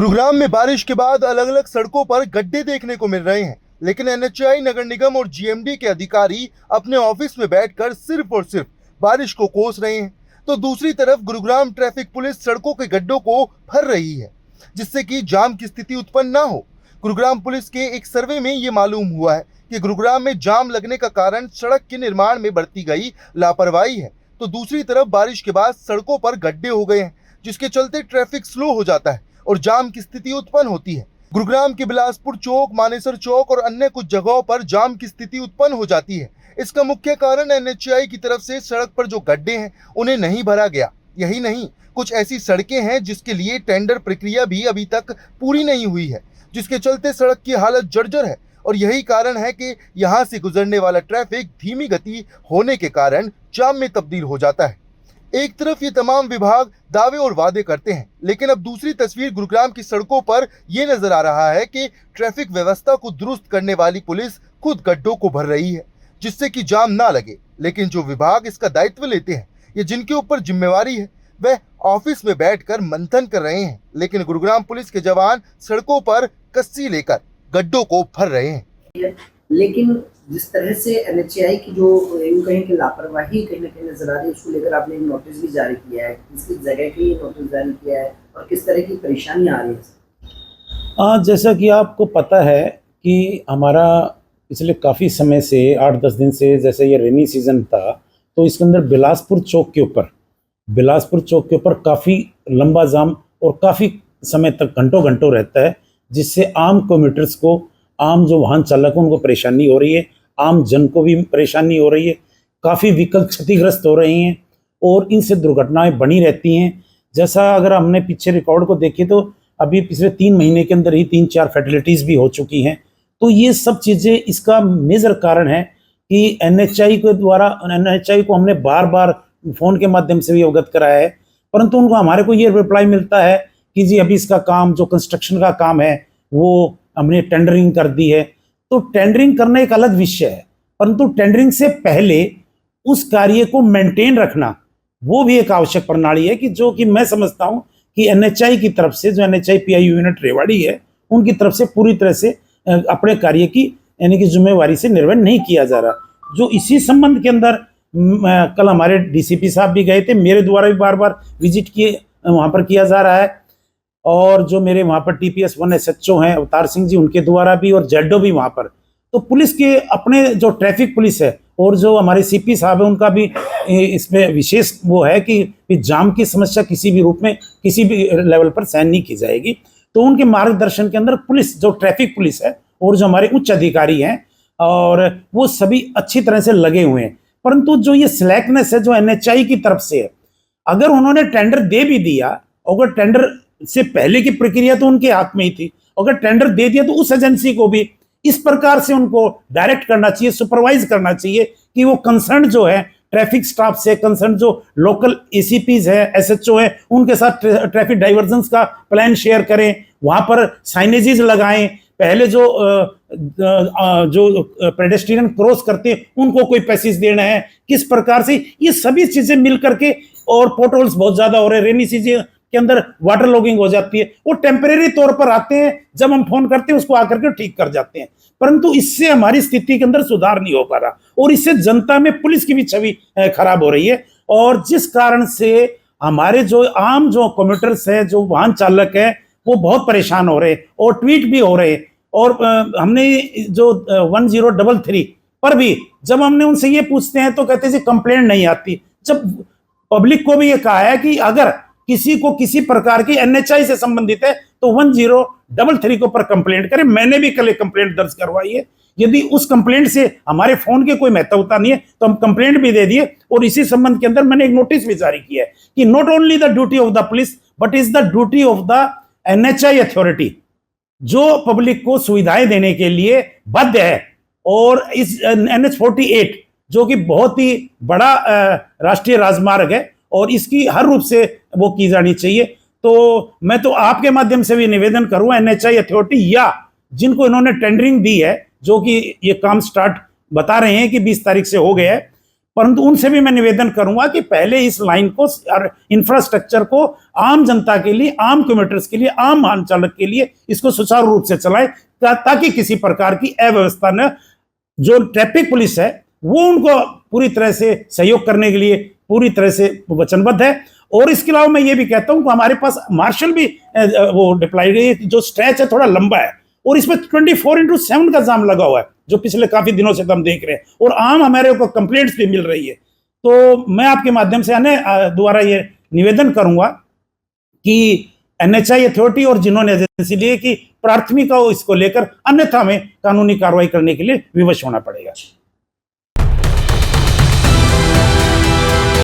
गुरुग्राम में बारिश के बाद अलग अलग सड़कों पर गड्ढे देखने को मिल रहे हैं, लेकिन एनएचएआई नगर निगम और जीएमडी के अधिकारी अपने ऑफिस में बैठकर सिर्फ और सिर्फ बारिश को कोस रहे हैं। तो दूसरी तरफ गुरुग्राम ट्रैफिक पुलिस सड़कों के गड्ढों को भर रही है, जिससे कि जाम की स्थिति उत्पन्न ना हो। गुरुग्राम पुलिस के एक सर्वे में ये मालूम हुआ है कि गुरुग्राम में जाम लगने का कारण सड़क के निर्माण में बरती गई लापरवाही है। तो दूसरी तरफ बारिश के बाद सड़कों पर गड्ढे हो गए हैं, जिसके चलते ट्रैफिक स्लो हो जाता है और जाम की स्थिति उत्पन्न होती है। गुरुग्राम के बिलासपुर चौक, मानेसर चौक और अन्य कुछ जगहों पर जाम की स्थिति उत्पन्न हो जाती है। इसका मुख्य कारण एनएचएआई की तरफ से सड़क पर जो गड्ढे हैं उन्हें नहीं भरा गया। यही नहीं, कुछ ऐसी सड़कें हैं जिसके लिए टेंडर प्रक्रिया भी अभी तक पूरी नहीं हुई है, जिसके चलते सड़क की हालत जर्जर है। और यही कारण है कि यहाँ से गुजरने वाला ट्रैफिक धीमी गति होने के कारण जाम में तब्दील हो जाता है। एक तरफ ये तमाम विभाग दावे और वादे करते हैं, लेकिन अब दूसरी तस्वीर गुरुग्राम की सड़कों पर ये नजर आ रहा है कि ट्रैफिक व्यवस्था को दुरुस्त करने वाली पुलिस खुद गड्ढों को भर रही है, जिससे कि जाम ना लगे। लेकिन जो विभाग इसका दायित्व लेते हैं या जिनके ऊपर जिम्मेवारी है, वह ऑफिस में बैठकर मंथन कर रहे हैं, लेकिन गुरुग्राम पुलिस के जवान सड़कों पर कस्सी लेकर गड्ढों को भर रहे हैं। लेकिन जिस तरह से एनएचएआई की जो यूं कहें कि लापरवाही कहीं ना कहीं नजर आ रही है, उसको लेकर आपने एक नोटिस भी जारी किया है, किसकी जगह के लिए नोटिस जारी किया है और किस तरह की परेशानियां आ रही हैं? जैसा कि आपको पता है कि हमारा पिछले काफ़ी समय से 8-10 दिन से, जैसे ये रेनी सीज़न था, तो इसके अंदर बिलासपुर चौक के ऊपर काफ़ी लंबा जाम और काफ़ी समय तक घंटों घंटों रहता है, जिससे आम कम्यूटर्स को, आम जो वाहन चालक उनको परेशानी हो रही है, आम जन को भी परेशानी हो रही है। काफ़ी व्हीकल क्षतिग्रस्त हो रही हैं और इनसे दुर्घटनाएं बनी रहती हैं। जैसा अगर हमने पीछे रिकॉर्ड को देखें तो अभी पिछले 3 महीने के अंदर ही 3-4 फैटलिटीज़ भी हो चुकी हैं। तो ये सब चीज़ें, इसका मेजर कारण है कि एनएचएआई को हमने बार बार फ़ोन के माध्यम से भी अवगत कराया है, परंतु उनको हमारे को ये रिप्लाई मिलता है कि जी अभी इसका काम, जो कंस्ट्रक्शन का काम है, वो हमने टेंडरिंग कर दी है। तो टेंडरिंग करना एक अलग विषय है, परंतु टेंडरिंग से पहले उस कार्य को मेंटेन रखना वो भी एक आवश्यक प्रणाली है, कि जो कि मैं समझता हूं कि एनएचएआई की तरफ से, जो एनएचएआई पीआईयू यूनिट रेवाड़ी है, उनकी तरफ से पूरी तरह से अपने कार्य की यानी कि जिम्मेवारी से निर्वहन नहीं किया जा रहा। जो इसी संबंध के अंदर कल हमारे डीसीपी साहब भी गए थे, मेरे द्वारा भी बार बार विजिट किए वहाँ पर किया जा रहा है, और जो मेरे वहाँ पर TPS 1 SHO हैं अवतार सिंह जी, उनके द्वारा भी, और जेडो भी वहाँ पर। तो पुलिस के अपने जो ट्रैफिक पुलिस है और जो हमारे CP साहब है, उनका भी इसमें विशेष वो है कि जाम की समस्या किसी भी रूप में, किसी भी लेवल पर सहन नहीं की जाएगी। तो उनके मार्गदर्शन के अंदर पुलिस, जो ट्रैफिक पुलिस है और जो हमारे उच्च अधिकारी हैं, और वो सभी अच्छी तरह से लगे हुए हैं। परंतु जो ये स्लैकनेस है जो एनएचएआई की तरफ से है, अगर उन्होंने टेंडर दे भी दिया, अगर टेंडर से पहले की प्रक्रिया तो उनके हाथ में ही थी, अगर टेंडर दे दिया तो उस एजेंसी को भी इस प्रकार से उनको डायरेक्ट करना चाहिए, सुपरवाइज करना चाहिए कि वो कंसर्न जो है ट्रैफिक स्टाफ से, कंसर्न जो लोकल ACPs है, SHO है, उनके साथ ट्रैफिक डाइवर्जन का प्लान शेयर करें, वहां पर साइनेजेस लगाएं, पहले जो पेडेस्ट्रियन क्रॉस करते हैं उनको कोई पैसेज देना है, किस प्रकार से ये सभी चीजें मिल करके। और पोर्टल्स बहुत ज्यादा हो रहे हैं, रेनी सीजन के अंदर वाटर लॉगिंग हो जाती है, वो टेम्परेरी तौर पर आते हैं, जब हम फोन करते हैं उसको आकर के ठीक कर जाते हैं, परंतु इससे हमारी स्थिति के अंदर सुधार नहीं हो पा रहा, और इससे जनता में पुलिस की भी छवि खराब हो रही है। और जिस कारण से हमारे जो आम जो कम्यूटर्स है, जो वाहन चालक है, वो बहुत परेशान हो रहे हैं और ट्वीट भी हो रहे हैं। और हमने जो 1033 पर भी जब हमने उनसे ये पूछते हैं तो कहते हैं कंप्लेंट नहीं आती। जब पब्लिक को भी ये कहा है कि अगर किसी को किसी प्रकार की एनएचएआई से संबंधित है तो 1033 के ऊपर कंप्लेंट करें। मैंने भी कल एक कंप्लेंट दर्ज करवाई है। यदि उस कंप्लेंट से हमारे फोन के कोई महत्वता नहीं है तो हम कंप्लेंट भी दे दिए, और इसी संबंध के अंदर मैंने एक नोटिस भी जारी किया है कि not only the duty of the police but is the duty of the NHAI authority, जो पब्लिक को सुविधाएं देने के लिए बद्ध है। और इस NH-48 जो कि बहुत ही बड़ा राष्ट्रीय राजमार्ग है और इसकी हर रूप से वो की जानी चाहिए। तो मैं तो आपके माध्यम से भी निवेदन करूंगा एनएचएआई अथॉरिटी या जिनको इन्होंने टेंडरिंग दी है, जो कि ये काम स्टार्ट बता रहे हैं कि 20 तारीख से हो गया है, परंतु उनसे भी मैं निवेदन करूंगा कि पहले इस लाइन को और इंफ्रास्ट्रक्चर को आम जनता के लिए, आम कम्यूटर्स के लिए, आम वाहन चालक के लिए इसको सुचारू रूप से चलाएं, ताकि किसी प्रकार की अव्यवस्था न। जो ट्रैफिक पुलिस है वो उनको पूरी तरह से सहयोग करने के लिए पूरी तरह से वचनबद्ध है। और इसके अलावा मैं ये भी कहता हूं कि हमारे पास मार्शल भी वो डिप्लॉय गई है, जो स्ट्रेच है थोड़ा लंबा है और इसमें 24/7 का जाम लगा हुआ है, जो पिछले काफी दिनों से हम देख रहे हैं, और आम हमारे को कंप्लेंट्स भी मिल रही है। तो मैं आपके माध्यम से दोबारा ये निवेदन करूंगा कि NHAI अथॉरिटी और जिन्होंने एजेंसी ली है कि प्राथमिकता हो इसको लेकर, अन्यथा हमें कानूनी कार्रवाई करने के लिए विवश होना पड़ेगा।